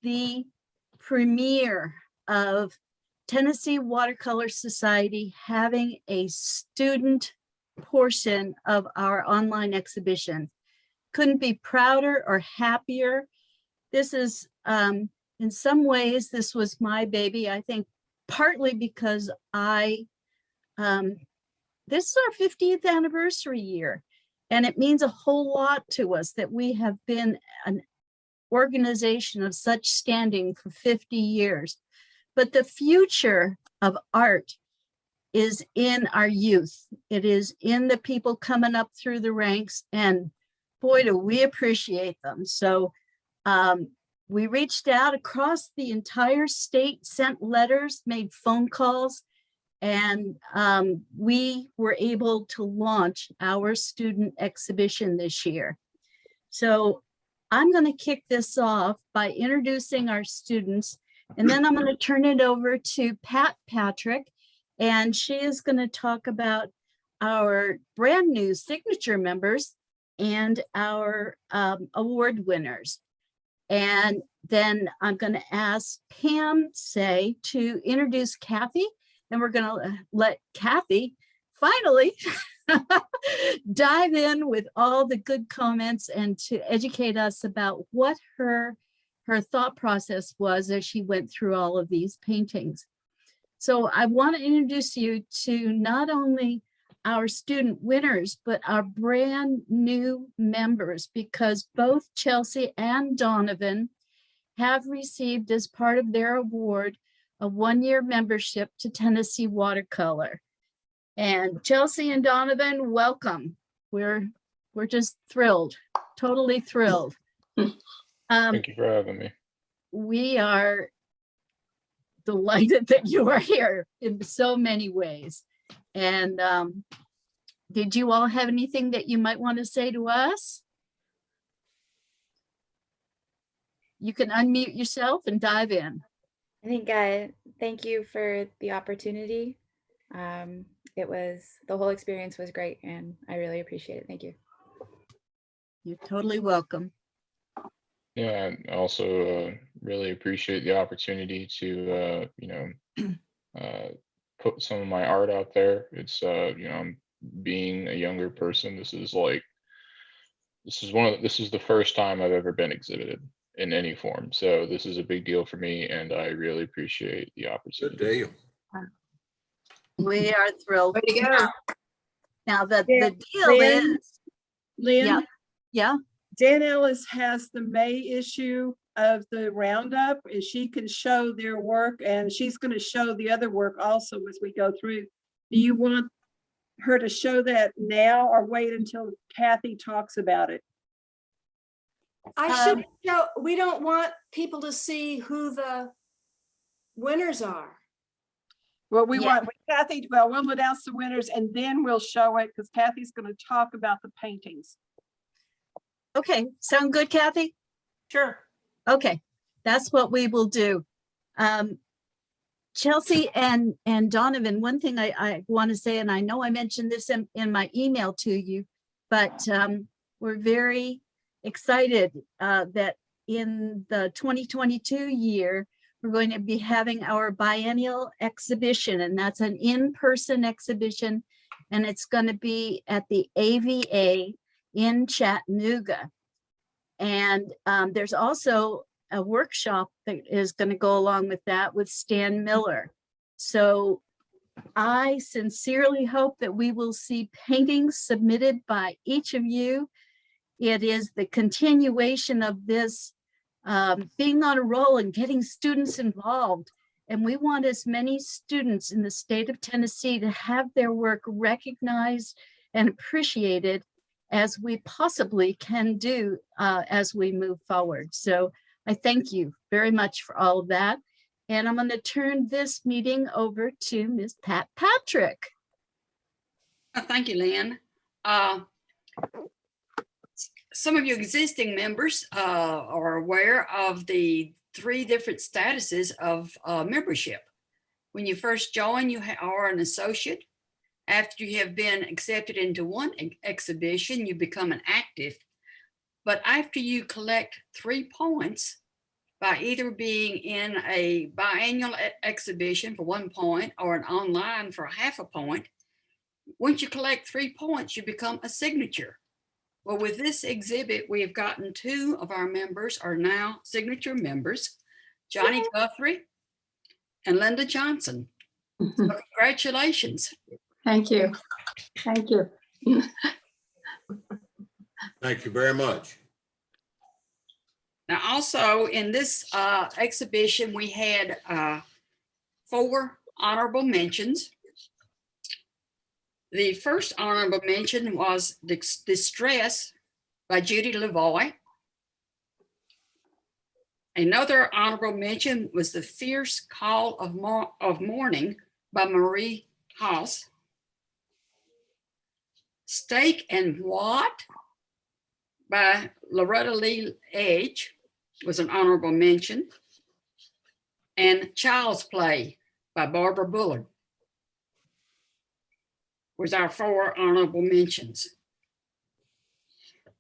the premiere of Tennessee Watercolor Society having a student portion of our online exhibition. Couldn't be prouder or happier. This is, in some ways, this was my baby. I think partly because this is our 50th anniversary year, and it means a whole lot to us that we have been an organization of such standing for 50 years. But the future of art is in our youth. It is in the people coming up through the ranks, and boy, do we appreciate them. So we reached out across the entire state, sent letters, made phone calls, and we were able to launch our student exhibition this year. So I'm going to kick this off by introducing our students, and then I'm going to turn it over to Pat Patrick, and she is going to talk about our brand new signature members and our award winners. And then I'm going to ask Pam Say to introduce Cathy, and we're going to let Cathy finally dive in with all the good comments and to educate us about what her thought process was as she went through all of these paintings. So I want to introduce you to not only our student winners, but our brand new members, because both Chelsea and Donovan have received, as part of their award, a one-year membership to Tennessee Watercolor. And Chelsea and Donovan, welcome. We're just thrilled, totally thrilled. Thank you for having me. We are delighted that you are here in so many ways. And did you all have anything that you might want to say to us? You can unmute yourself and dive in. I think thank you for the opportunity. The whole experience was great, and I really appreciate it. Thank you. You're totally welcome. Yeah, I also really appreciate the opportunity to, put some of my art out there. It's, being a younger person, this is the first time I've ever been exhibited in any form. So this is a big deal for me, and I really appreciate the opportunity. Good deal. We are thrilled. Way to go. Now the deal Lynn, is, Lynn, yeah. Dan Ellis has the May issue of the roundup, and she can show their work, and she's going to show the other work also as we go through. Do you want her to show that now or wait until Cathy talks about it? I should show. We don't want people to see who the winners are. Well, want Cathy. Well, we'll announce the winners and then we'll show it, because Cathy's going to talk about the paintings. Okay, sound good, Cathy? Sure. Okay, that's what we will do. Chelsea and Donovan, one thing I want to say, and I know I mentioned this in my email to you, but we're very excited that in the 2022 year, we're going to be having our biennial exhibition, and that's an in-person exhibition, and it's going to be at the AVA in Chattanooga. And there's also a workshop that is going to go along with that with Stan Miller. So I sincerely hope that we will see paintings submitted by each of you. It is the continuation of this being on a roll and getting students involved. And we want as many students in the state of Tennessee to have their work recognized and appreciated as we possibly can do as we move forward. So I thank you very much for all of that. And I'm going to turn this meeting over to Ms. Pat Patrick. Thank you, Lynn. Some of you existing members are aware of the 3 different statuses of membership. When you first join, you are an associate. After you have been accepted into one exhibition, you become an active. But after you collect 3 points by either being in a biannual exhibition for 1 point or an online for half a point. Once you collect 3 points, you become a signature. Well, with this exhibit, we have gotten 2 of our members are now signature members, Johnny Guthrie and Linda Johnson. So congratulations. Thank you. Thank you. Thank you very much. Now, also in this exhibition, we had 4 honorable mentions. The first honorable mention was Distress by Judy Lavoie. Another honorable mention was The Fierce Call of Morning by Marie Haas. Steak and What by Loretta Lee Edge was an honorable mention. And Child's Play by Barbara Bullard was our 4 honorable mentions.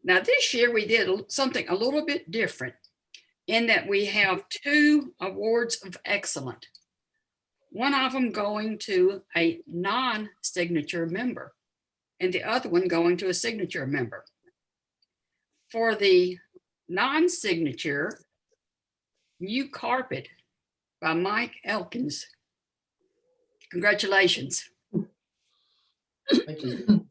Now this year we did something a little bit different in that we have 2 awards of excellence. One of them going to a non-signature member and the other one going to a signature member. For the non-signature, New Carpet by Mike Elkins. Congratulations. Thank you.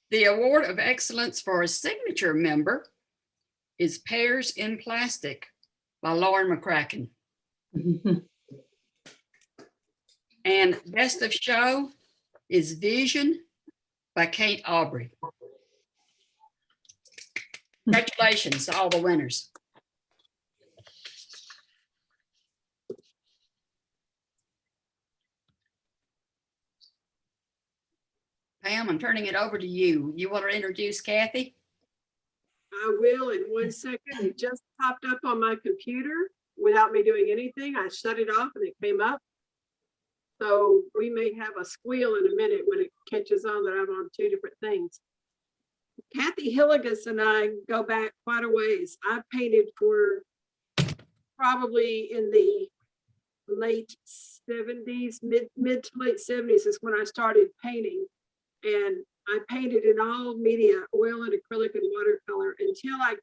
The award of excellence for a signature member is Pears in Plastic by Lauren McCracken. And best of show is Vision by Kate Aubrey. Congratulations to all the winners. Pam, I'm turning it over to you. You want to introduce Cathy? I will in 1 second. It just popped up on my computer without me doing anything. I shut it off and it came up. So we may have a squeal in a minute when it catches on that I'm on 2 different things. Cathy Hillegas and I go back quite a ways. I painted for probably in the late 70s, mid to late 70s is when I started painting. And I painted in all media, oil and acrylic and watercolor until I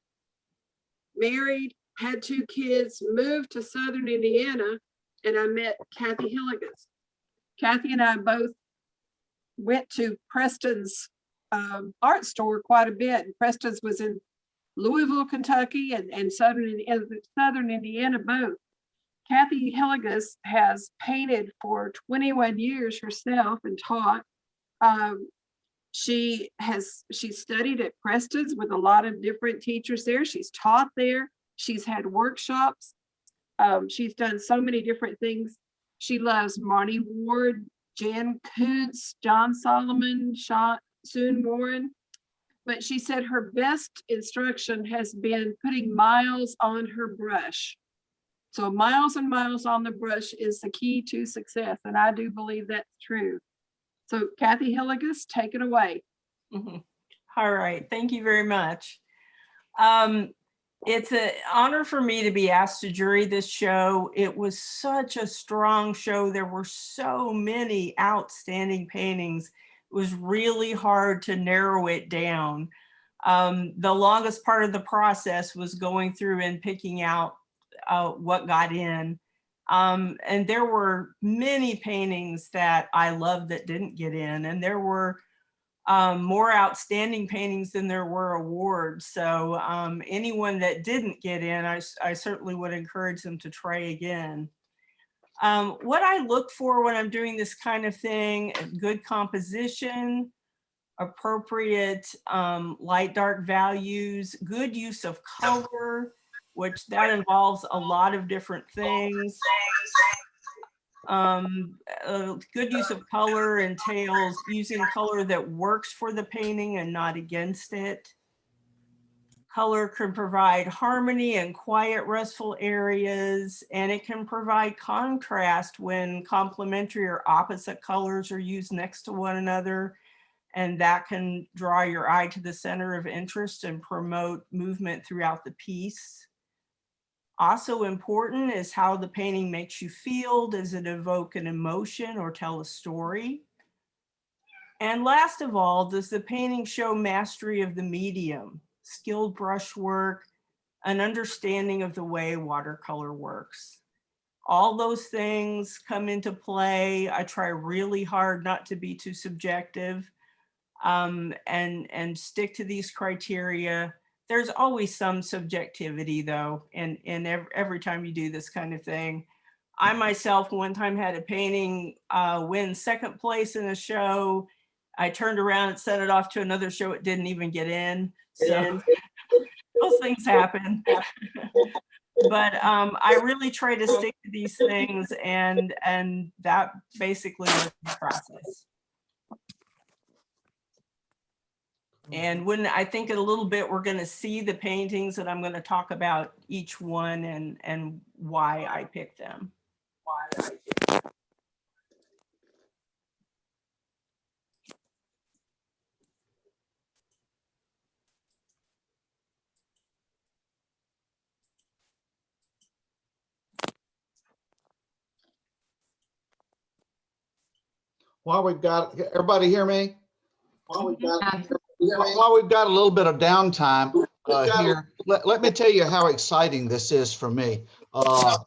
married, had 2 kids, moved to Southern Indiana, and I met Cathy Hillegas. Cathy and I both went to Preston's art store quite a bit. And Preston's was in Louisville, Kentucky, and Southern Indiana both. Cathy Hillegas has painted for 21 years herself and taught. She studied at Preston's with a lot of different teachers there. She's taught there. She's had workshops. She's done so many different things. She loves Marnie Ward, Jan Koontz, John Solomon, Soon Warren. But she said her best instruction has been putting miles on her brush. So miles and miles on the brush is the key to success. And I do believe that's true. So Cathy Hillegas, take it away. All right, thank you very much. It's an honor for me to be asked to jury this show. It was such a strong show. There were so many outstanding paintings. It was really hard to narrow it down. The longest part of the process was going through and picking out what got in. And there were many paintings that I loved that didn't get in, and there were more outstanding paintings than there were awards. So anyone that didn't get in, I certainly would encourage them to try again. What I look for when I'm doing this kind of thing, good composition, appropriate light dark values, good use of color, which that involves a lot of different things. Good use of color entails using color that works for the painting and not against it. Color can provide harmony and quiet, restful areas, and it can provide contrast when complementary or opposite colors are used next to one another. And that can draw your eye to the center of interest and promote movement throughout the piece. Also important is how the painting makes you feel. Does it evoke an emotion or tell a story? And last of all, does the painting show mastery of the medium, skilled brushwork, an understanding of the way watercolor works? All those things come into play. I try really hard not to be too subjective, and stick to these criteria. There's always some subjectivity though, and every time you do this kind of thing. I myself one time had a painting win second place in a show. I turned around and sent it off to another show. It didn't even get in. So those things happen. But I really try to stick to these things, and that basically was the process. And when I think in a little bit, we're going to see the paintings, and I'm going to talk about each one and why I picked them. While we've got, everybody hear me? While we've got a little bit of downtime here, let me tell you how exciting this is for me. The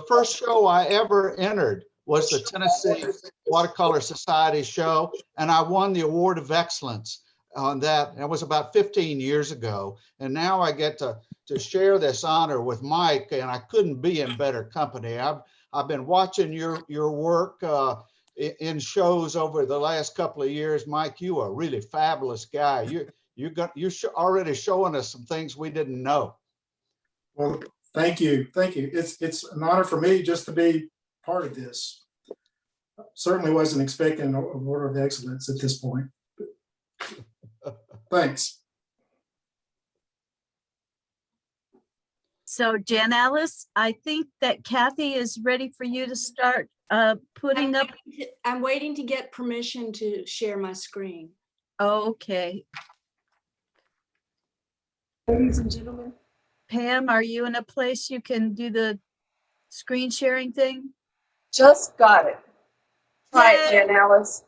first show I ever entered was the Tennessee Watercolor Society show, and I won the Award of Excellence on that. That was about 15 years ago. And now I get to share this honor with Mike, and I couldn't be in better company. I've been watching your work in shows over the last couple of years. Mike, you are a really fabulous guy. You're already showing us some things we didn't know. Well, thank you. Thank you. It's an honor for me just to be part of this. Certainly wasn't expecting an Award of Excellence at this point. Thanks. So Jen Alice, I think that Cathy is ready for you to start putting up. I'm waiting to get permission to share my screen. Okay. Ladies and gentlemen. Pam, are you in a place you can do the screen sharing thing? Just got it. Try it, Yay. Jen Alice.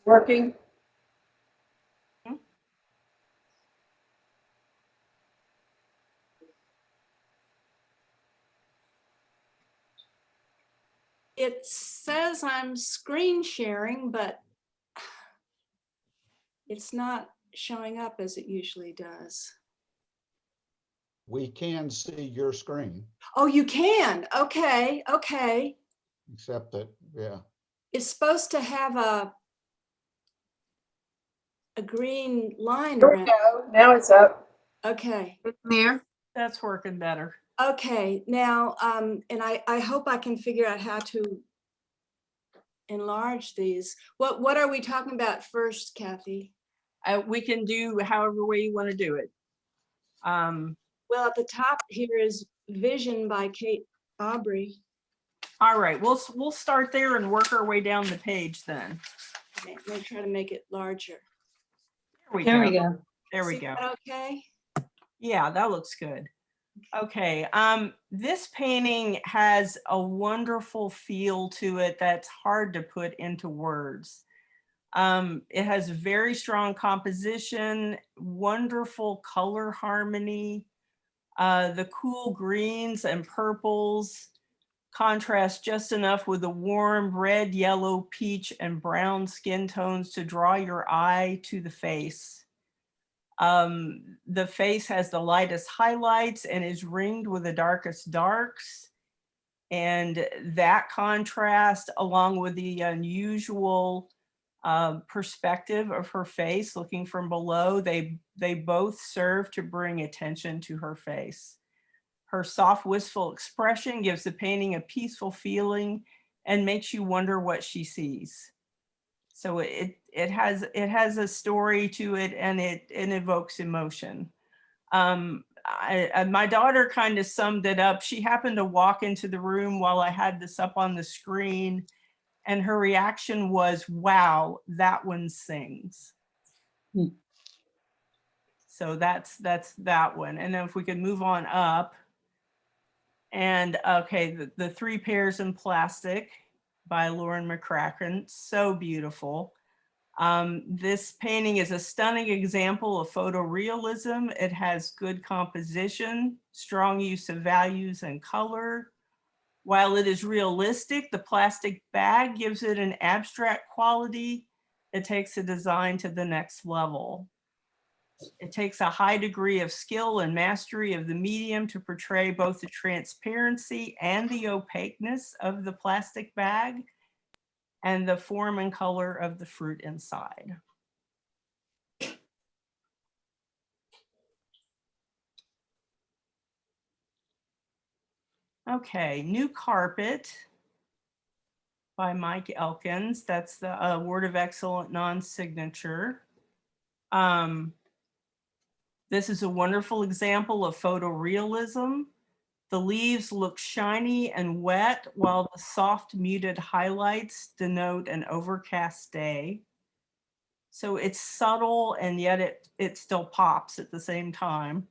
Working. It says I'm screen sharing, but it's not showing up as it usually does. We can see your screen. Oh, you can. Okay. Okay. Except that, yeah. It's supposed to have a green line Here we around. go. Now it's up. Okay. There. That's working better. Okay. Now, and I hope I can figure out how to enlarge these. What are we talking about first, Cathy? We can do however way you want to do it. Well, at the top here is Vision by Kate Aubrey. All right, we'll start there and work our way down the page then. Okay, I'm gonna try to make it larger. There we go. There we See go. that okay? Yeah, that looks good. Okay, this painting has a wonderful feel to it that's hard to put into words. It has very strong composition, wonderful color harmony. The cool greens and purples contrast just enough with the warm red, yellow, peach, and brown skin tones to draw your eye to the face. The face has the lightest highlights and is ringed with the darkest darks. And that contrast, along with the unusual perspective of her face looking from below, they both serve to bring attention to her face. Her soft, wistful expression gives the painting a peaceful feeling and makes you wonder what she sees. So it has a story to it, and it evokes emotion. My daughter kind of summed it up. She happened to walk into the room while I had this up on the screen, and her reaction was, "Wow, that one sings." So that's that one. And then if we could move on up. And okay, the Three Pairs in Plastic by Lauren McCracken, so beautiful. This painting is a stunning example of photorealism. It has good composition, strong use of values and color. While it is realistic, the plastic bag gives it an abstract quality. It takes the design to the next level. It takes a high degree of skill and mastery of the medium to portray both the transparency and the opaqueness of the plastic bag and the form and color of the fruit inside. Okay, New Carpet by Mike Elkins. That's the Award of Excellent non-signature. This is a wonderful example of photorealism. The leaves look shiny and wet, while the soft muted highlights denote an overcast day. So it's subtle, and yet it still pops at the same time.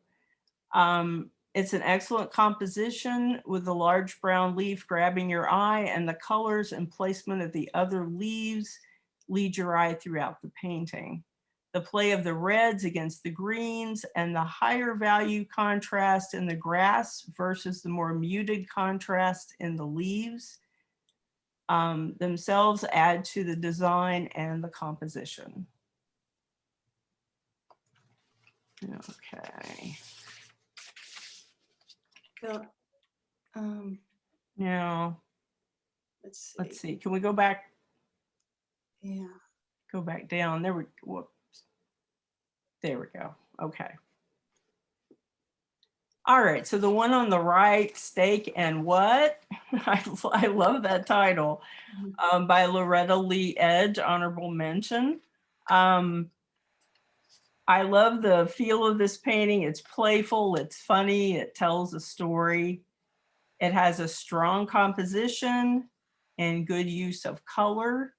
It's an excellent composition with the large brown leaf grabbing your eye, and the colors and placement of the other leaves lead your eye throughout the painting. The play of the reds against the greens and the higher value contrast in the grass versus the more muted contrast in the leaves themselves add to the design and the composition. Okay. Now, let's see. Can we go back? Yeah. Go back down. There we whoops. There we go. Okay. All right. So the one on the right, Steak and What? I love that title. By Loretta Lee Edge, honorable mention. I love the feel of this painting. It's playful, it's funny, it tells a story. It has a strong composition and good use of color.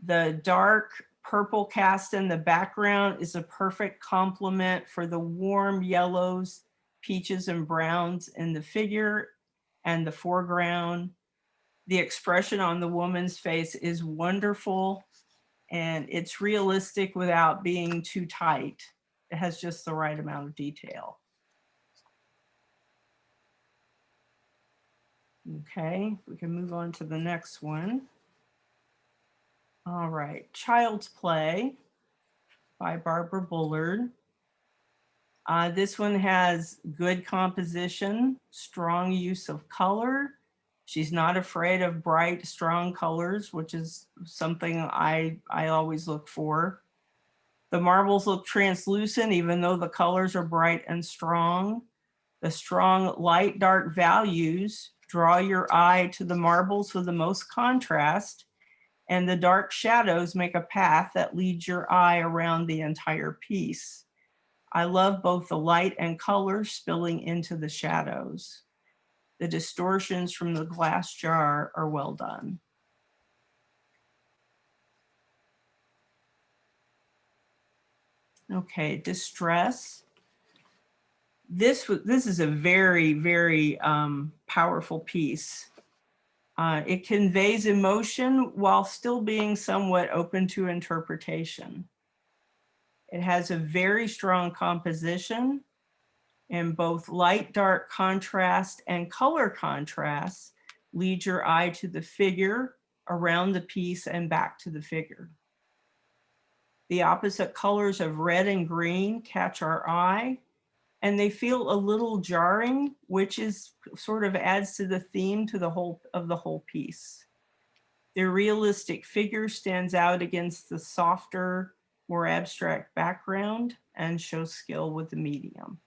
The dark purple cast in the background is a perfect complement for the warm yellows, peaches, and browns in the figure and the foreground. The expression on the woman's face is wonderful, and it's realistic without being too tight. It has just the right amount of detail. Okay, we can move on to the next one. All right, Child's Play by Barbara Bullard. This one has good composition, strong use of color. She's not afraid of bright, strong colors, which is something I always look for. The marbles look translucent, even though the colors are bright and strong. The strong light dark values draw your eye to the marbles with the most contrast, and the dark shadows make a path that leads your eye around the entire piece. I love both the light and color spilling into the shadows. The distortions from the glass jar are well done. Okay, Distress. This is a very, very powerful piece. It conveys emotion while still being somewhat open to interpretation. It has a very strong composition, and both light dark contrast and color contrast lead your eye to the figure, around the piece, and back to the figure. The opposite colors of red and green catch our eye, and they feel a little jarring, which is sort of adds to the theme to the whole piece. Their realistic figure stands out against the softer, more abstract background and shows skill with the medium.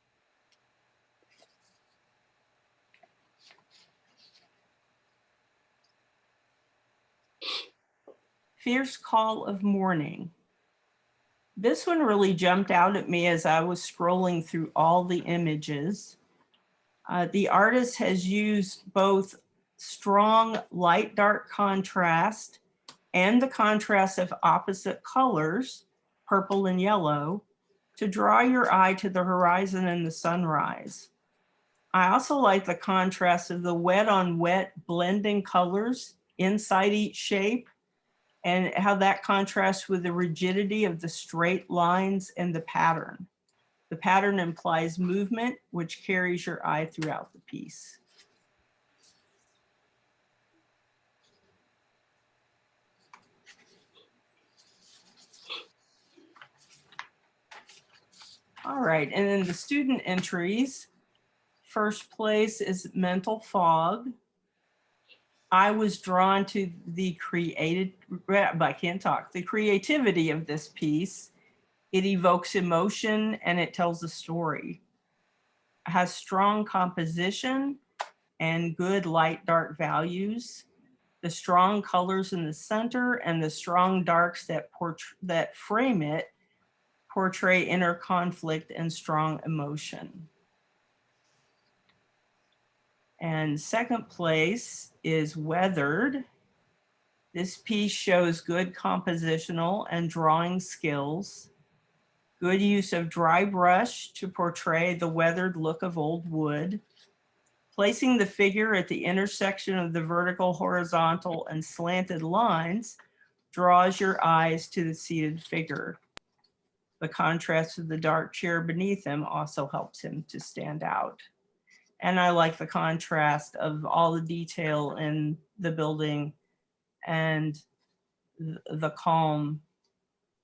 Fierce Call of Morning. This one really jumped out at me as I was scrolling through all the images. The artist has used both strong light-dark contrast and the contrast of opposite colors, purple and yellow, to draw your eye to the horizon and the sunrise. I also like the contrast of the wet on wet blending colors inside each shape and how that contrasts with the rigidity of the straight lines and the pattern. The pattern implies movement, which carries your eye throughout the piece. All right, and then the student entries. First place is Mental Fog. I was drawn to the the creativity of this piece. It evokes emotion and it tells a story. It has strong composition and good light dark values. The strong colors in the center and the strong darks that frame it portray inner conflict and strong emotion. And second place is Weathered. This piece shows good compositional and drawing skills, good use of dry brush to portray the weathered look of old wood, placing the figure at the intersection of the vertical, horizontal, and slanted lines draws your eyes to the seated figure. The contrast with the dark chair beneath him also helps him to stand out. And I like the contrast of all the detail in the building and the calm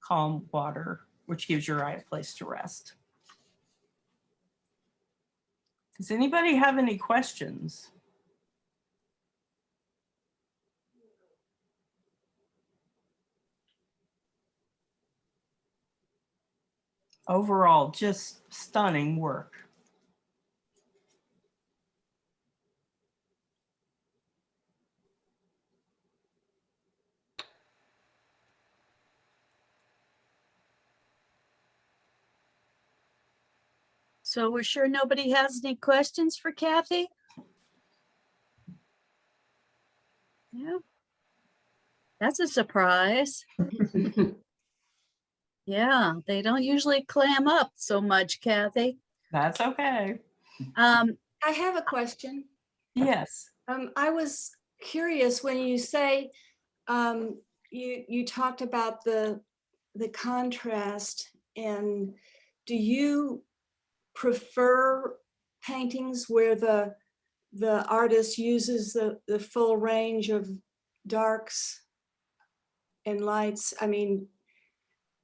water, which gives your eye a place to rest. Does anybody have any questions? Overall, just stunning work. So we're sure nobody has any questions for Cathy? Yeah. That's a surprise. Yeah, they don't usually clam up so much, Cathy. That's okay. I have a question. Yes. I was curious when you say you talked about the contrast, and do you prefer paintings where the artist uses the full range of darks and lights? I mean,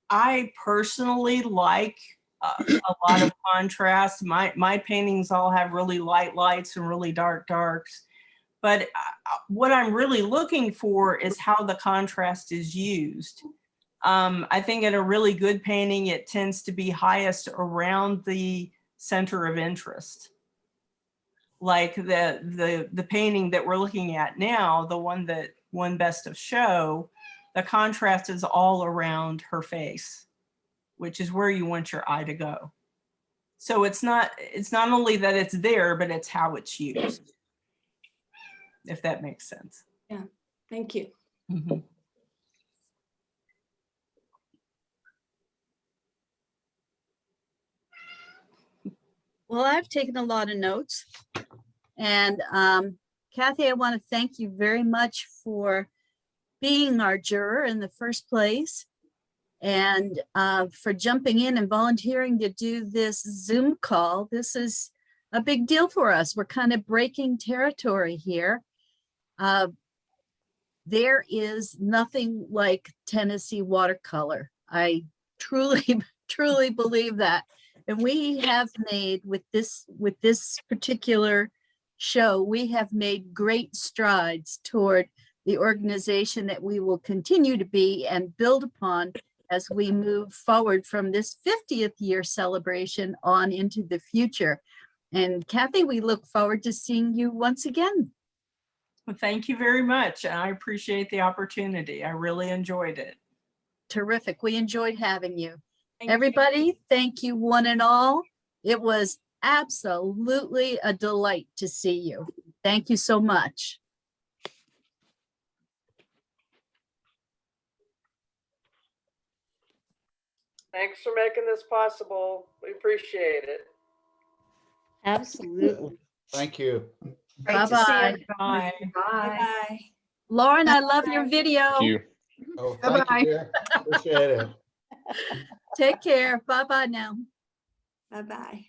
I personally like a lot of contrast. My paintings all have really light lights and really dark darks. But what I'm really looking for is how the contrast is used. I think in a really good painting, it tends to be highest around the center of interest. Like the painting that we're looking at now, the one that won Best of Show, the contrast is all around her face, which is where you want your eye to go. So it's not only that it's there, but it's how it's used, if that makes sense. yeah, thank you. Mm-hmm. Well, I've taken a lot of notes. And Cathy, I want to thank you very much for being our juror in the first place, and for jumping in and volunteering to do this Zoom call. This is a big deal for us. We're kind of breaking territory here. There is nothing like Tennessee watercolor. I truly, truly believe that. And we have made with this particular show, we have made great strides toward the organization that we will continue to be and build upon as we move forward from this 50th year celebration on into the future. And Cathy, we look forward to seeing you once again. Well, thank you very much. I appreciate the opportunity. I really enjoyed it. Terrific. We enjoyed having you. Thank you. Everybody, thank you one and all. It was absolutely a delight to see you. Thank you so much. Thanks for making this possible. We appreciate it. Absolutely. Thank you. Great to see Bye-bye. everybody. Bye. Bye. Lauren, I love your video. Thank you. Oh, thank you, dear. Appreciate it. Take care. Bye-bye now. Bye-bye.